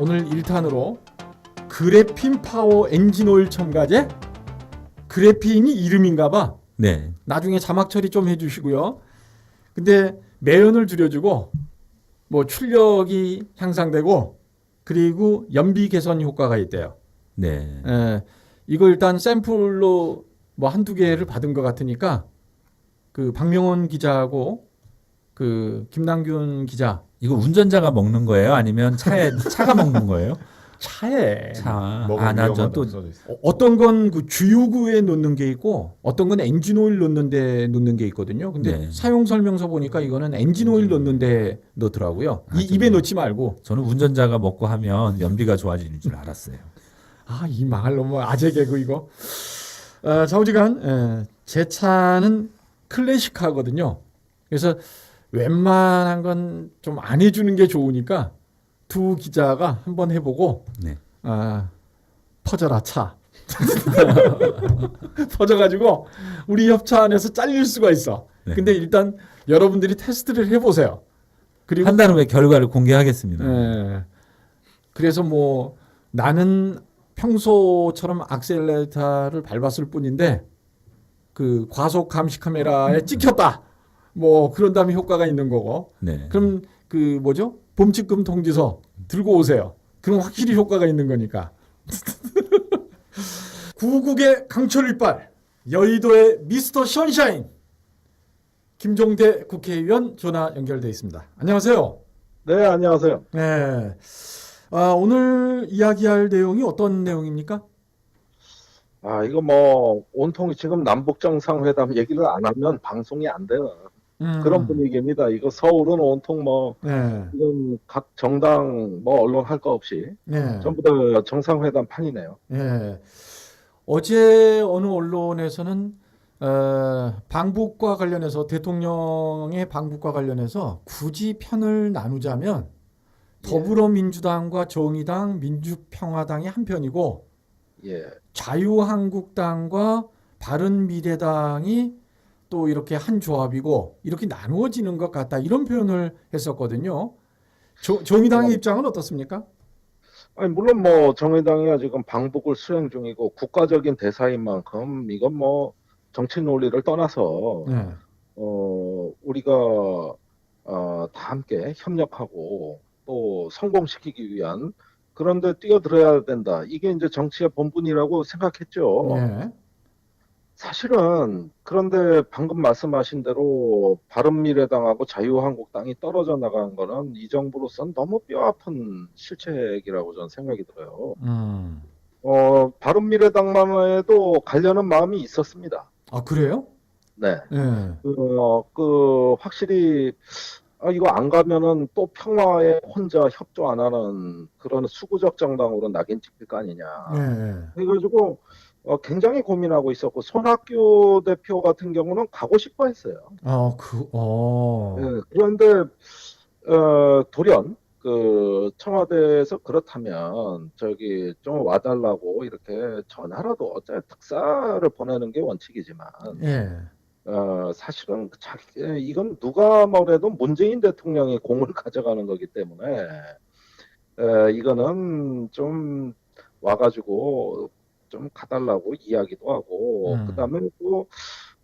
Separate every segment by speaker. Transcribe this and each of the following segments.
Speaker 1: 오늘 1탄으로 그래핀 파워 엔진 오일 첨가제? 그래핀이 이름인가 봐.
Speaker 2: 네.
Speaker 1: 나중에 자막 처리 좀 해주시고요. 근데 매연을 줄여주고 뭐 출력이 향상되고 그리고 연비 개선 효과가 있대요.
Speaker 2: 네.
Speaker 1: 이거 일단 샘플로 뭐 한두 개를 받은 것 같으니까 그 박명원 기자하고 그 김남균 기자
Speaker 2: 이거 운전자가 먹는 거예요? 아니면 차가 먹는 거예요?
Speaker 1: 차에
Speaker 2: 차.
Speaker 3: 먹으면
Speaker 2: 난 전
Speaker 3: 위험하다고
Speaker 2: 또
Speaker 3: 써져 있어요.
Speaker 1: 어떤 건 그 주유구에 놓는 게 있고 어떤 건 엔진 오일 넣는 데 놓는 게 있거든요. 근데
Speaker 2: 네.
Speaker 1: 사용 설명서 보니까 이거는 엔진 오일 넣는 데 넣더라고요.
Speaker 2: 아,
Speaker 1: 입에 넣지 말고.
Speaker 2: 저는 운전자가 먹고 하면 연비가 좋아지는 줄 알았어요.
Speaker 1: 아, 이 망할 놈 아재 개그 이거. 좌우지간 제 차는 클래식카거든요. 그래서 웬만한 건 좀 안 해주는 게 좋으니까 두 기자가 한번 해보고
Speaker 2: 네.
Speaker 1: 퍼져라 차. 퍼져가지고 우리 협차 안에서 잘릴 수가 있어.
Speaker 2: 네.
Speaker 1: 근데 일단 여러분들이 테스트를 해보세요. 그리고
Speaker 2: 한 달 후에 결과를 공개하겠습니다.
Speaker 1: 그래서 뭐 나는 평소처럼 악셀레이터를 밟았을 뿐인데 그 과속 감시 카메라에 찍혔다. 뭐 그런 다음에 효과가 있는 거고.
Speaker 2: 네.
Speaker 1: 그럼 그 뭐죠? 범칙금 통지서 들고 오세요. 그럼 확실히 효과가 있는 거니까. 구국의 강철 이빨, 여의도의 미스터 션샤인, 김종대 국회의원 전화 연결돼 있습니다. 안녕하세요.
Speaker 4: 네, 안녕하세요.
Speaker 1: 네. 오늘 이야기할 내용이 어떤 내용입니까?
Speaker 4: 이거 뭐, 온통 지금 남북정상회담 얘기를 안 하면 방송이 안 돼요. 그런 분위기입니다. 이거 서울은 온통 뭐,
Speaker 1: 네.
Speaker 4: 지금 각 정당 뭐, 언론 할 거 없이
Speaker 1: 네.
Speaker 4: 전부 다 정상회담 판이네요.
Speaker 1: 네. 어제 어느 언론에서는 방북과 관련해서 대통령의 방북과 관련해서 굳이 편을 나누자면 더불어민주당과 정의당, 민주평화당이 한 편이고
Speaker 4: 예.
Speaker 1: 자유한국당과 바른미래당이 또 이렇게 한 조합이고 이렇게 나누어지는 것 같다 이런 표현을 했었거든요. 정의당의 입장은 어떻습니까?
Speaker 4: 아니, 물론 뭐, 정의당이 지금 방북을 수행 중이고 국가적인 대사인 만큼 이건 뭐, 정치 논리를 떠나서,
Speaker 1: 네.
Speaker 4: 우리가, 다 함께 협력하고 또 성공시키기 위한 그런데 뛰어들어야 된다. 이게 이제 정치의 본분이라고 생각했죠.
Speaker 1: 네.
Speaker 4: 사실은 그런데 방금 말씀하신 대로 바른미래당하고 자유한국당이 떨어져 나간 거는 이 정부로선 너무 뼈아픈 실책이라고 저는 생각이 들어요. 바른미래당만 해도 가려는 마음이 있었습니다.
Speaker 1: 아, 그래요?
Speaker 4: 네.
Speaker 1: 네.
Speaker 4: 확실히 이거 안 가면은 또 평화에 혼자 협조 안 하는 그런 수구적 정당으로 낙인 찍힐 거 아니냐.
Speaker 1: 네.
Speaker 4: 그래가지고 굉장히 고민하고 있었고 손학규 대표 같은 경우는 가고 싶어 했어요. 예, 그런데 돌연 그 청와대에서 그렇다면 저기 좀 와달라고 이렇게 전화라도 어차피 특사를 보내는 게 원칙이지만
Speaker 1: 예.
Speaker 4: 사실은 이건 누가 뭐래도 문재인 대통령이 공을 가져가는 거기 때문에 이거는 좀 와가지고 좀 가달라고 이야기도 하고 그다음에 또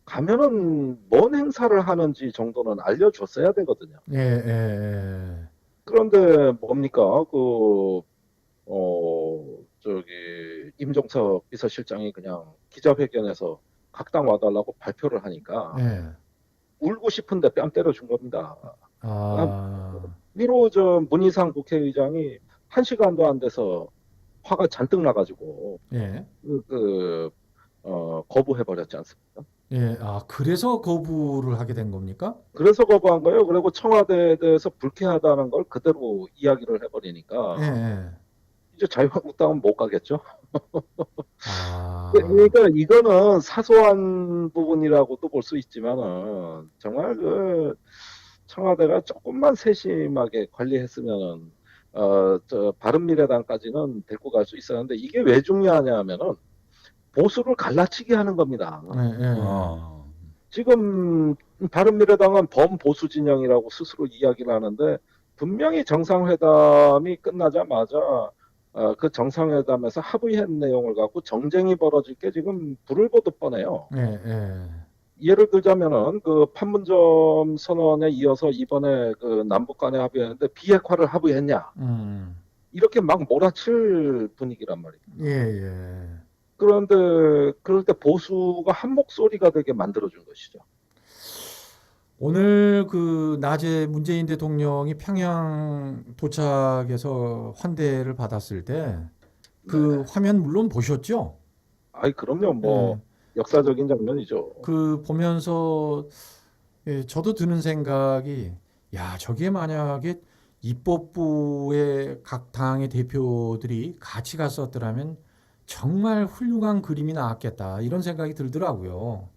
Speaker 4: 가면은 뭔 행사를 하는지 정도는 알려줬어야 되거든요.
Speaker 1: 예.
Speaker 4: 그런데 뭡니까 저기 임종석 비서실장이 그냥 기자회견에서 각당 와달라고 발표를 하니까
Speaker 1: 예.
Speaker 4: 울고 싶은데 뺨 때려준 겁니다.
Speaker 1: 아.
Speaker 4: 미로 문희상 국회의장이 1시간도 안 돼서 화가 잔뜩 나가지고
Speaker 1: 예.
Speaker 4: 거부해버렸지 않습니까?
Speaker 1: 예. 그래서 거부를 하게 된 겁니까?
Speaker 4: 그래서 거부한 거예요. 그리고 청와대에 대해서 불쾌하다는 걸 그대로 이야기를 해버리니까
Speaker 1: 예.
Speaker 4: 이제 자유한국당은 못 가겠죠.
Speaker 1: 아.
Speaker 4: 그러니까 이거는 사소한 부분이라고도 볼 수 있지만은 정말 청와대가 조금만 세심하게 관리했으면은 바른미래당까지는 데리고 갈 수 있었는데 이게 왜 중요하냐면은 보수를 갈라치기 하는 겁니다.
Speaker 1: 예.
Speaker 4: 지금 바른미래당은 범보수 진영이라고 스스로 이야기를 하는데 분명히 정상회담이 끝나자마자 그 정상회담에서 합의한 내용을 갖고 정쟁이 벌어질 게 지금 불을 보듯 뻔해요.
Speaker 1: 예, 예.
Speaker 4: 예를 들자면은 그 판문점 선언에 이어서 이번에 그 남북 간에 합의했는데 비핵화를 합의했냐 이렇게 막 몰아칠 분위기란 말이에요.
Speaker 1: 예, 예.
Speaker 4: 그런데 그럴 때 보수가 한 목소리가 되게 만들어준 것이죠.
Speaker 1: 오늘 그 낮에 문재인 대통령이 평양 도착해서 환대를 받았을 때 그 화면 물론 보셨죠?
Speaker 4: 아이 그럼요. 뭐 역사적인 장면이죠.
Speaker 1: 그 보면서 예, 저도 드는 생각이 야, 저게 만약에 입법부의 각 당의 대표들이 같이 갔었더라면 정말 훌륭한 그림이 나왔겠다 이런 생각이 들더라고요.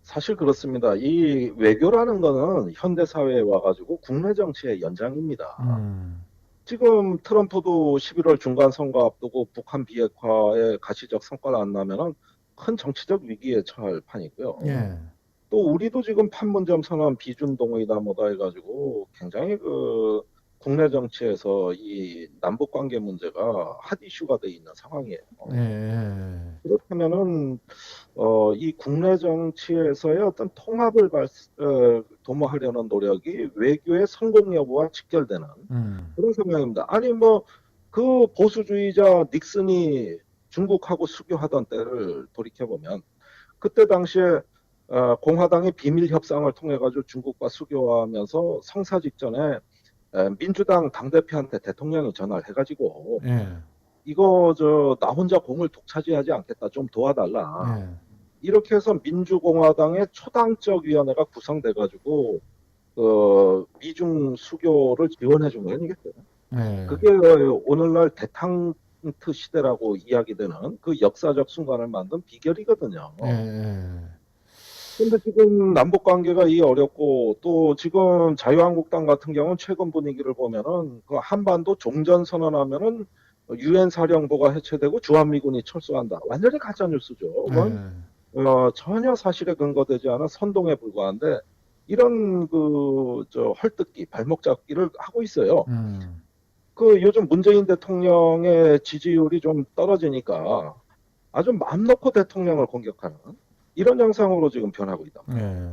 Speaker 4: 사실 그렇습니다. 이 외교라는 거는 현대 사회에 와가지고 국내 정치의 연장입니다. 지금 트럼프도 11월 중간 선거 앞두고 북한 비핵화에 가시적 성과가 안 나면은 큰 정치적 위기에 처할 판이고요.
Speaker 1: 예.
Speaker 4: 또 우리도 지금 판문점 선언 비준 동의다 뭐다 해가지고 굉장히 그 국내 정치에서 이 남북 관계 문제가 핫 이슈가 돼 있는 상황이에요.
Speaker 1: 예.
Speaker 4: 그렇다면은 이 국내 정치에서의 어떤 통합을 도모하려는 노력이 외교의 성공 여부와 직결되는 그런 생각입니다. 아니 뭐 그 보수주의자 닉슨이 중국하고 수교하던 때를 돌이켜 보면 그때 당시에 공화당이 비밀 협상을 통해 가지고 중국과 수교하면서 성사 직전에 민주당 당대표한테 대통령이 전화를 해가지고
Speaker 1: 예.
Speaker 4: 이거 나 혼자 공을 독차지하지 않겠다 좀 도와달라
Speaker 1: 예.
Speaker 4: 이렇게 해서 민주공화당의 초당적 위원회가 구성돼가지고 미중 수교를 지원해 준 거예요. 이게
Speaker 1: 예.
Speaker 4: 그게 오늘날 대탕트 시대라고 이야기되는 그 역사적 순간을 만든 비결이거든요.
Speaker 1: 예.
Speaker 4: 근데 지금 남북 관계가 이 어렵고 또 지금 자유한국당 같은 경우는 최근 분위기를 보면은 그 한반도 종전 선언하면은 유엔 사령부가 해체되고 주한미군이 철수한다. 완전히 가짜 뉴스죠. 그건 전혀 사실에 근거되지 않은 선동에 불과한데 이런 헐뜯기, 발목 잡기를 하고 있어요. 그 요즘 문재인 대통령의 지지율이 좀 떨어지니까 아주 맘 놓고 대통령을 공격하는 이런 양상으로 지금 변하고 있다.
Speaker 1: 예.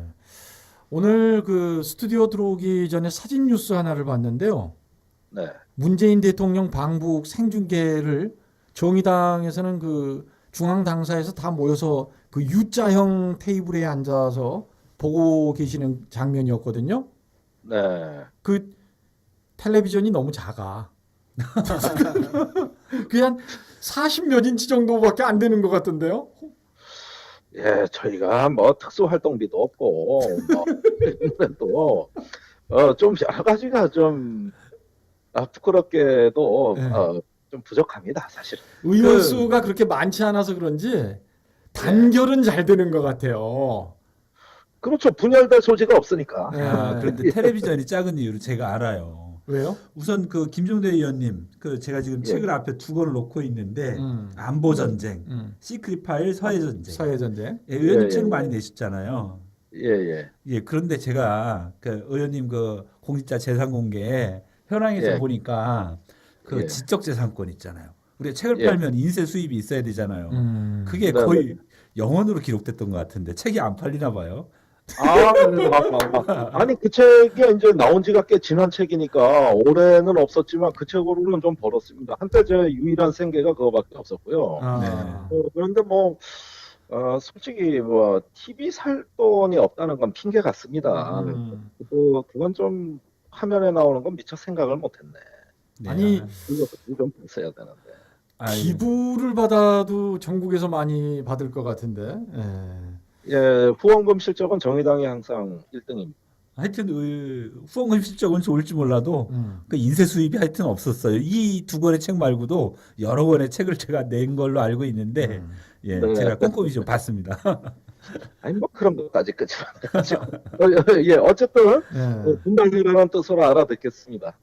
Speaker 1: 오늘 그 스튜디오 들어오기 전에 사진 뉴스 하나를 봤는데요.
Speaker 4: 네.
Speaker 1: 문재인 대통령 방북 생중계를 정의당에서는 그 중앙당사에서 다 모여서 그 U자형 테이블에 앉아서 보고 계시는 장면이었거든요.
Speaker 4: 네.
Speaker 1: 그 텔레비전이 너무 작아. 그냥 40몇 인치 정도밖에 안 되는 것 같던데요.
Speaker 4: 예, 저희가 뭐 특수활동비도 없고, 또, 좀 여러 가지가 좀, 부끄럽게도,
Speaker 1: 네.
Speaker 4: 좀 부족합니다, 사실은.
Speaker 1: 의원 수가 그렇게 많지 않아서 그런지 단결은 잘 되는 것 같아요.
Speaker 4: 그렇죠. 분열될 소지가 없으니까.
Speaker 2: 그런데 텔레비전이 작은 이유를 제가 알아요.
Speaker 1: 왜요?
Speaker 2: 우선 그 김종대 의원님, 그 제가 지금 책을 앞에 두 권을 놓고 있는데 안보 전쟁, 시크릿 파일 서해 전쟁.
Speaker 1: 서해 전쟁.
Speaker 2: 예, 의원님 책 많이 내셨잖아요.
Speaker 4: 예.
Speaker 2: 예, 그런데 제가 그 의원님 그 공직자 재산 공개 현황에서 보니까 그 지적 재산권 있잖아요. 우리 책을 팔면 인쇄 수입이 있어야 되잖아요. 그게 거의 영원으로 기록됐던 것 같은데 책이 안 팔리나 봐요.
Speaker 4: 아니 그 책이 이제 나온 지가 꽤 지난 책이니까 올해는 없었지만 그 책으로는 좀 벌었습니다. 한때 제 유일한 생계가 그거밖에 없었고요. 그런데 뭐 솔직히 뭐 TV 살 돈이 없다는 건 핑계 같습니다. 그건 좀 화면에 나오는 건 미처 생각을 못했네.
Speaker 2: 네.
Speaker 1: 아니
Speaker 4: 이거 좀 있어야 되는데.
Speaker 1: 기부를 받아도 전국에서 많이 받을 것 같은데.
Speaker 4: 예, 후원금 실적은 정의당이 항상 1등입니다.
Speaker 2: 하여튼 후원금 실적은 좋을지 몰라도 그 인쇄 수입이 하여튼 없었어요. 이 두 권의 책 말고도 여러 권의 책을 제가 낸 걸로 알고 있는데 예,
Speaker 4: 네.
Speaker 2: 제가 꼼꼼히 좀 봤습니다.
Speaker 4: 아니 뭐 그런 것까지 끄지 마. 예, 어쨌든 분당이라는 뜻으로 알아듣겠습니다.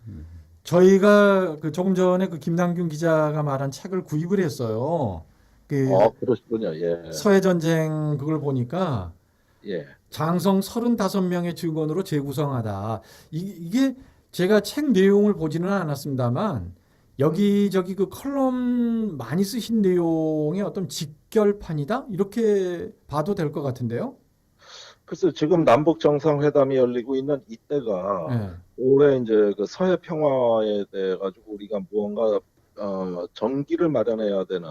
Speaker 1: 저희가 그 조금 전에 그 김남균 기자가 말한 책을 구입을 했어요. 그
Speaker 4: 그러시군요. 예.
Speaker 1: 서해 전쟁 그걸 보니까
Speaker 4: 예.
Speaker 1: 장성 35명의 증언으로 재구성하다. 이게 제가 책 내용을 보지는 않았습니다만 여기저기 그 컬럼 많이 쓰신 내용의 어떤 직결판이다? 이렇게 봐도 될 것 같은데요.
Speaker 4: 글쎄 지금 남북 정상회담이 열리고 있는 이때가
Speaker 1: 네.
Speaker 4: 올해 이제 그 서해 평화에 대해 가지고 우리가 무언가 전기를 마련해야 되는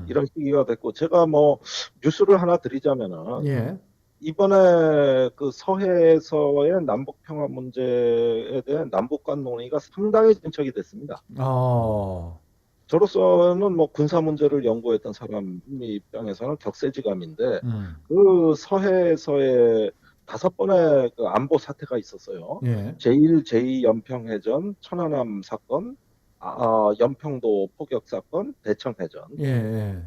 Speaker 4: 이런 시기가 됐고 제가 뭐 뉴스를 하나 드리자면은
Speaker 1: 예.
Speaker 4: 이번에 그 서해에서의 남북 평화 문제에 대한 남북 간 논의가 상당히 진척이 됐습니다.
Speaker 1: 어.
Speaker 4: 저로서는 뭐 군사 문제를 연구했던 사람 입장에서는 격세지감인데 그 서해에서의 5번의 그 안보 사태가 있었어요.
Speaker 1: 예.
Speaker 4: 제1, 제2 연평해전, 천안함 사건, 연평도 포격 사건, 대청해전.
Speaker 1: 예. 예.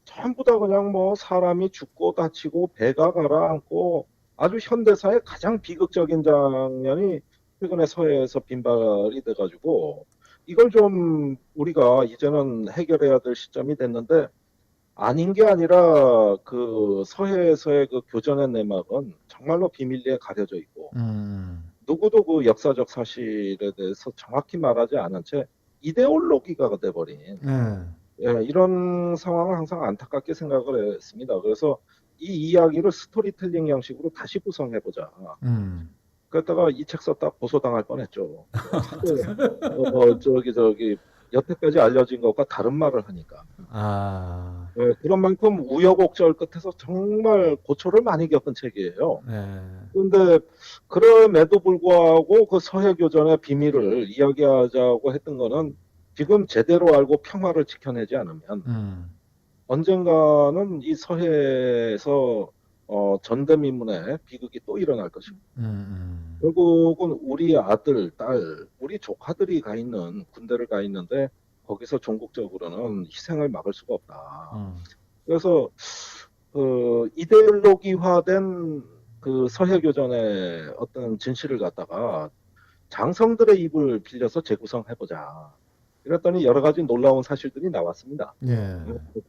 Speaker 4: 전부 다 그냥 뭐 사람이 죽고 다치고 배가 가라앉고 아주 현대사의 가장 비극적인 장면이 최근에 서해에서 빈발이 돼가지고 이걸 좀 우리가 이제는 해결해야 될 시점이 됐는데 아닌 게 아니라 그 서해에서의 그 교전의 내막은 정말로 비밀리에 가려져 있고 누구도 그 역사적 사실에 대해서 정확히 말하지 않은 채 이데올로기가 돼버린 예, 이런 상황을 항상 안타깝게 생각을 했습니다. 그래서 이 이야기를 스토리텔링 형식으로 다시 구성해보자. 그랬다가 이 책 썼다 고소당할 뻔했죠. 저기 여태까지 알려진 것과 다른 말을 하니까.
Speaker 1: 아.
Speaker 4: 예, 그런 만큼 우여곡절 끝에서 정말 고초를 많이 겪은 책이에요.
Speaker 1: 예.
Speaker 4: 그런데 그럼에도 불구하고 그 서해 교전의 비밀을 이야기하자고 했던 거는 지금 제대로 알고 평화를 지켜내지 않으면 언젠가는 이 서해에서 전대미문의 비극이 또 일어날 것입니다. 결국은 우리 아들, 딸, 우리 조카들이 가 있는 군대를 가 있는데 거기서 종국적으로는 희생을 막을 수가 없다. 그래서 그 이데올로기화된 그 서해 교전의 어떤 진실을 갖다가 장성들의 입을 빌려서 재구성해보자. 이랬더니 여러 가지 놀라운 사실들이 나왔습니다.
Speaker 1: 예.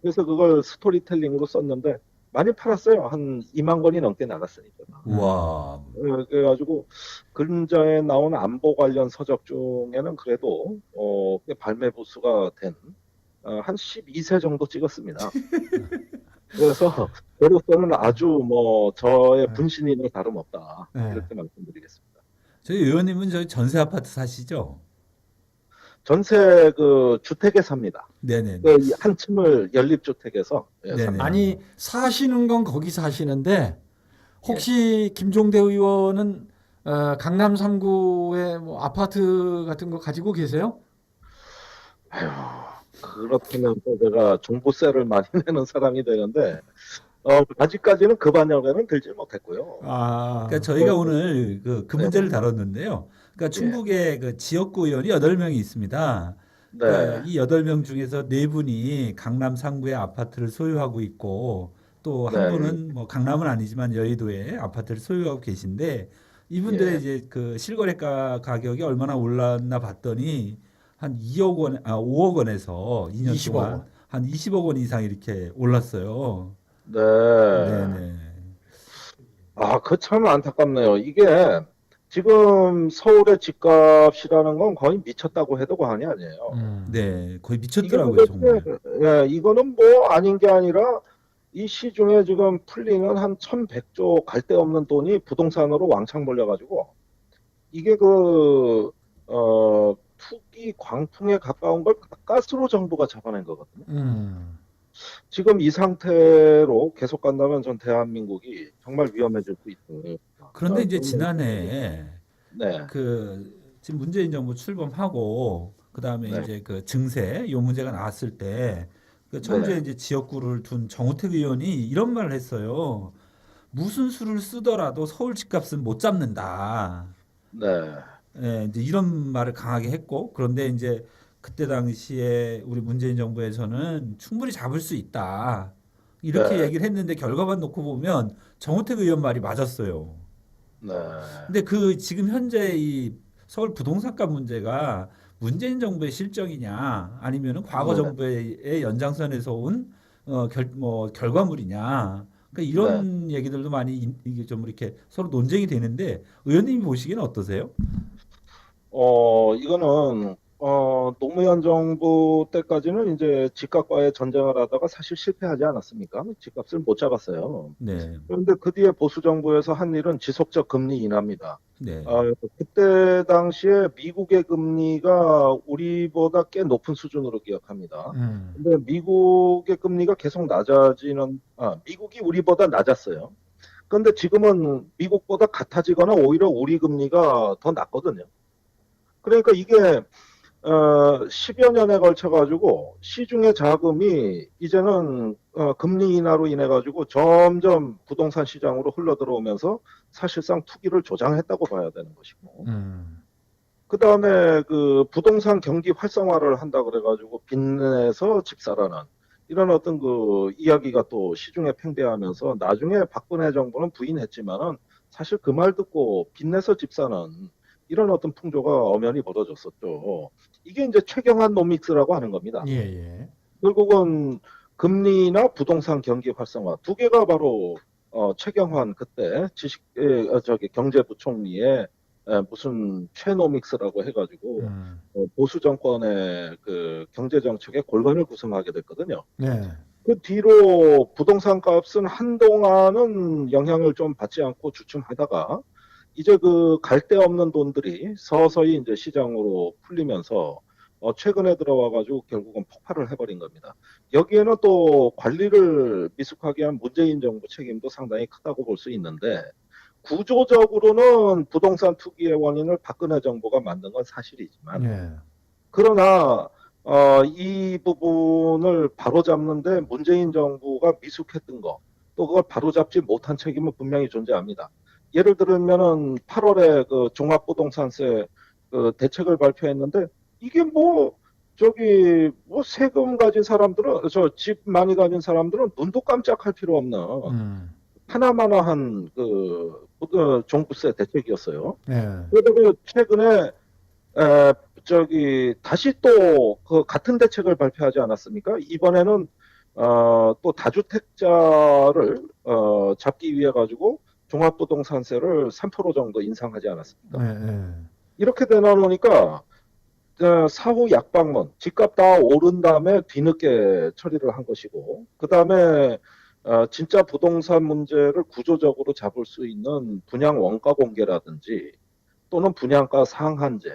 Speaker 4: 그래서 그걸 스토리텔링으로 썼는데 많이 팔았어요. 한 2만 권이 넘게 나갔으니까.
Speaker 2: 와.
Speaker 4: 그래가지고 근저에 나온 안보 관련 서적 중에는 그래도 꽤 발매 부수가 된 한 12세 정도 찍었습니다. 그래서 저로서는 아주 뭐 저의 분신이나 다름없다.
Speaker 1: 네.
Speaker 4: 이렇게 말씀드리겠습니다.
Speaker 2: 저희 의원님은 저희 전세 아파트 사시죠?
Speaker 4: 전세 그 주택에 삽니다.
Speaker 2: 네네.
Speaker 4: 그 한 층을 연립주택에서
Speaker 2: 네네.
Speaker 4: 삽니다.
Speaker 1: 아니 사시는 건 거기 사시는데 혹시 김종대 의원은 강남 3구에 뭐 아파트 같은 거 가지고 계세요?
Speaker 4: 아휴, 그렇다면 또 제가 종부세를 많이 내는 사람이 되는데 아직까지는 그 반영에는 들지 못했고요.
Speaker 1: 아.
Speaker 2: 그러니까 저희가 오늘 그 문제를 다뤘는데요. 그러니까 충북에 그 지역구 의원이 8명이 있습니다.
Speaker 4: 네.
Speaker 2: 그러니까 이 8명 중에서 4분이 강남 상구의 아파트를 소유하고 있고 또 한
Speaker 4: 네.
Speaker 2: 분은 뭐 강남은 아니지만 여의도에 아파트를 소유하고 계신데 이분들의
Speaker 4: 예.
Speaker 2: 이제 그 실거래가 가격이 얼마나 올랐나 봤더니 한 2억 원, 5억 원에서 2년
Speaker 1: 20억
Speaker 2: 동안
Speaker 1: 원.
Speaker 2: 한 20억 원 이상 이렇게 올랐어요.
Speaker 4: 네.
Speaker 2: 네네.
Speaker 4: 아, 그 참 안타깝네요. 이게 지금 서울의 집값이라는 건 거의 미쳤다고 해도 과언이 아니에요.
Speaker 2: 네, 거의
Speaker 4: 이게
Speaker 2: 미쳤더라고요, 정말.
Speaker 4: 예, 이거는 뭐 아닌 게 아니라 이 시중에 지금 풀리는 한 1,100조 갈 데 없는 돈이 부동산으로 왕창 몰려가지고 이게 투기 광풍에 가까운 걸 가스로 정부가 잡아낸 거거든요. 지금 이 상태로 계속 간다면 전 대한민국이 정말 위험해질 수 있습니다.
Speaker 2: 그런데 이제 지난해
Speaker 4: 네,
Speaker 2: 지금 문재인 정부 출범하고 그다음에
Speaker 4: 네.
Speaker 2: 이제 그 증세 이 문제가 나왔을 때 그 청주에
Speaker 4: 네.
Speaker 2: 이제 지역구를 둔 정우택 의원이 이런 말을 했어요. 무슨 수를 쓰더라도 서울 집값은 못 잡는다.
Speaker 4: 네,
Speaker 2: 예, 이제 이런 말을 강하게 했고 그런데 이제 그때 당시에 우리 문재인 정부에서는 충분히 잡을 수 있다. 이렇게
Speaker 4: 네.
Speaker 2: 얘기를 했는데 결과만 놓고 보면 정우택 의원 말이 맞았어요.
Speaker 4: 네.
Speaker 2: 근데 지금 현재 이 서울 부동산값 문제가 문재인 정부의 실정이냐 아니면은 과거
Speaker 4: 네.
Speaker 2: 정부의 연장선에서 온 결과물이냐 그러니까 이런 얘기들도 많이 이게 좀 이렇게 서로 논쟁이 되는데 의원님이 보시기에는 어떠세요?
Speaker 4: 이거는 노무현 정부 때까지는 이제 집값과의 전쟁을 하다가 사실 실패하지 않았습니까? 집값을 못 잡았어요.
Speaker 2: 네.
Speaker 4: 그런데 그 뒤에 보수 정부에서 한 일은 지속적 금리 인하입니다.
Speaker 2: 네.
Speaker 4: 그때 당시에 미국의 금리가 우리보다 꽤 높은 수준으로 기억합니다. 근데 미국의 금리가 계속 미국이 우리보다 낮았어요. 그런데 지금은 미국보다 같아지거나 오히려 우리 금리가 더 낮거든요. 그러니까 이게 10여 년에 걸쳐 가지고 시중의 자금이 이제는 금리 인하로 인해 가지고 점점 부동산 시장으로 흘러 들어오면서 사실상 투기를 조장했다고 봐야 되는 것이고, 그다음에 그 부동산 경기 활성화를 한다 그래 가지고 빚내서 집 사라는 이런 어떤 그 이야기가 또 시중에 팽배하면서 나중에 박근혜 정부는 부인했지만은 사실 그 말 듣고 빚내서 집 사는 이런 어떤 풍조가 엄연히 벌어졌었죠. 이게 이제 최경환 노믹스라고 하는 겁니다.
Speaker 1: 예, 예.
Speaker 4: 결국은 금리나 부동산 경기 활성화 두 개가 바로 최경환 그때 경제부총리의 무슨 최노믹스라고 해가지고 보수 정권의 그 경제 정책의 골반을 구성하게 됐거든요.
Speaker 1: 네.
Speaker 4: 그 뒤로 부동산 값은 한동안은 영향을 좀 받지 않고 주춤하다가 이제 그 갈 데 없는 돈들이 서서히 이제 시장으로 풀리면서 최근에 들어와 가지고 결국은 폭발을 해버린 겁니다. 여기에는 또 관리를 미숙하게 한 문재인 정부 책임도 상당히 크다고 볼 수 있는데 구조적으로는 부동산 투기의 원인을 박근혜 정부가 만든 건 사실이지만
Speaker 1: 네.
Speaker 4: 그러나 이 부분을 바로잡는데 문재인 정부가 미숙했던 거, 또 그걸 바로잡지 못한 책임은 분명히 존재합니다. 예를 들면은 8월에 그 종합부동산세 그 대책을 발표했는데 이게 뭐 저기 뭐 세금 가진 사람들은 저 집 많이 가진 사람들은 눈도 깜짝할 필요 없는 하나마나한 종부세 대책이었어요.
Speaker 1: 네.
Speaker 4: 그런데 최근에 다시 또 그 같은 대책을 발표하지 않았습니까? 이번에는 또 다주택자를 잡기 위해 가지고 종합부동산세를 3% 정도 인상하지 않았습니까?
Speaker 1: 네, 네.
Speaker 4: 이렇게 되나 보니까 사후 약방문, 집값 다 오른 다음에 뒤늦게 처리를 한 것이고, 그 다음에 진짜 부동산 문제를 구조적으로 잡을 수 있는 분양 원가 공개라든지 또는 분양가 상한제,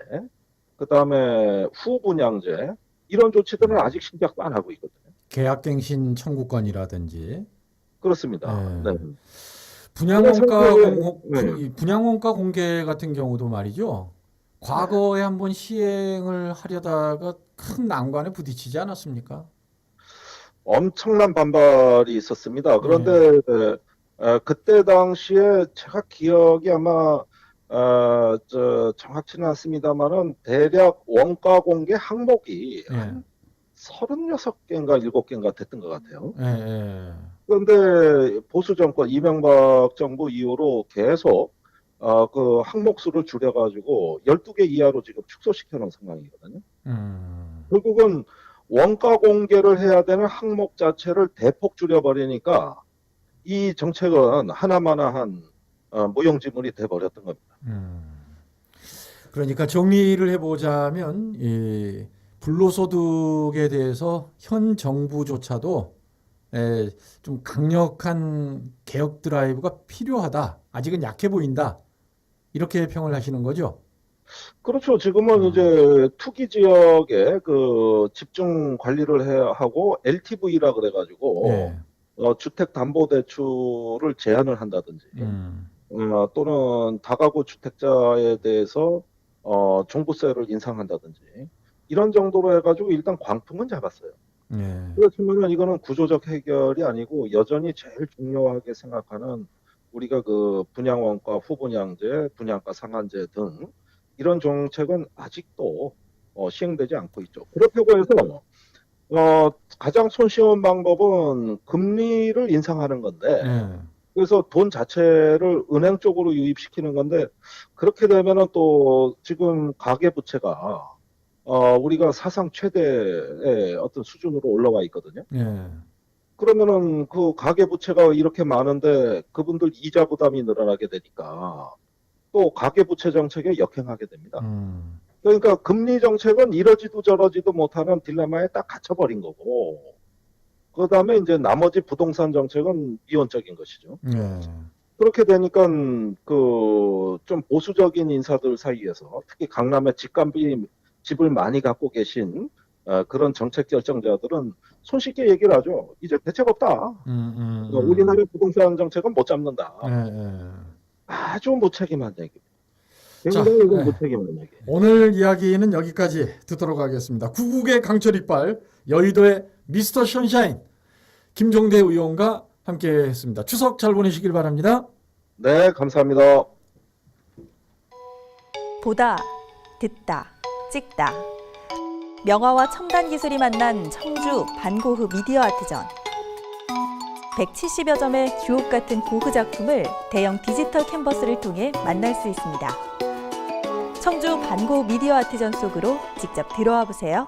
Speaker 4: 그 다음에 후분양제 이런 조치들은 아직 시작도 안 하고 있거든요.
Speaker 1: 계약갱신 청구권이라든지.
Speaker 4: 그렇습니다.
Speaker 1: 네.
Speaker 4: 네.
Speaker 1: 분양원가 공개 같은 경우도 말이죠. 과거에 한번 시행을 하려다가 큰 난관에 부딪히지 않았습니까?
Speaker 4: 엄청난 반발이 있었습니다. 그런데 그때 당시에 제가 기억이 아마 정확치는 않습니다만은 대략 원가 공개 항목이 한 36개인가 7개인가 됐던 것 같아요. 그런데 보수 정권 이명박 정부 이후로 계속 그 항목 수를 줄여가지고 12개 이하로 지금 축소시켜 놓은 상황이거든요. 결국은 원가 공개를 해야 되는 항목 자체를 대폭 줄여버리니까 이 정책은 하나마나한 무용지물이 돼버렸던 겁니다.
Speaker 1: 그러니까 정리를 해보자면 이 불로소득에 대해서 현 정부조차도 좀 강력한 개혁 드라이브가 필요하다. 아직은 약해 보인다. 이렇게 평을 하시는 거죠?
Speaker 4: 그렇죠. 지금은 이제 투기 지역에 그 집중 관리를 해야 하고 LTV라 그래가지고 주택담보대출을 제한을 한다든지 또는 다가구 주택자에 대해서 종부세를 인상한다든지 이런 정도로 해가지고 일단 광풍은 잡았어요. 그렇지만 이거는 구조적 해결이 아니고 여전히 제일 중요하게 생각하는 우리가 그 분양원가 후분양제, 분양가 상한제 등 이런 정책은 아직도 시행되지 않고 있죠. 그렇다고 해서 가장 손쉬운 방법은 금리를 인상하는 건데 그래서 돈 자체를 은행 쪽으로 유입시키는 건데 그렇게 되면은 또 지금 가계부채가 우리가 사상 최대의 어떤 수준으로 올라와 있거든요. 그러면은 그 가계부채가 이렇게 많은데 그분들 이자 부담이 늘어나게 되니까 또 가계부채 정책에 역행하게 됩니다. 그러니까 금리 정책은 이러지도 저러지도 못하는 딜레마에 딱 갇혀버린 거고, 그다음에 이제 나머지 부동산 정책은 이원적인 것이죠.
Speaker 1: 네.
Speaker 4: 그렇게 되니까 그 좀 보수적인 인사들 사이에서 특히 강남에 집을 많이 갖고 계신 그런 정책 결정자들은 손쉽게 얘기를 하죠. 이제 대책 없다. 우리나라 부동산 정책은 못 잡는다. 아주 무책임한 얘기입니다. 굉장히
Speaker 1: 자,
Speaker 4: 무책임한 얘기.
Speaker 1: 오늘 이야기는 여기까지 듣도록 하겠습니다. 구국의 강철 이빨, 여의도의 미스터 션샤인 김종대 의원과 함께했습니다. 추석 잘 보내시길 바랍니다.
Speaker 4: 네, 감사합니다.
Speaker 3: 보다, 듣다, 찍다. 명화와 첨단 기술이 만난 청주 반고흐 미디어 아트전. 170여 점의 주옥 같은 고흐 작품을 대형 디지털 캔버스를 통해 만날 수 있습니다. 청주 반고흐 미디어 아트전 속으로 직접 들어와 보세요.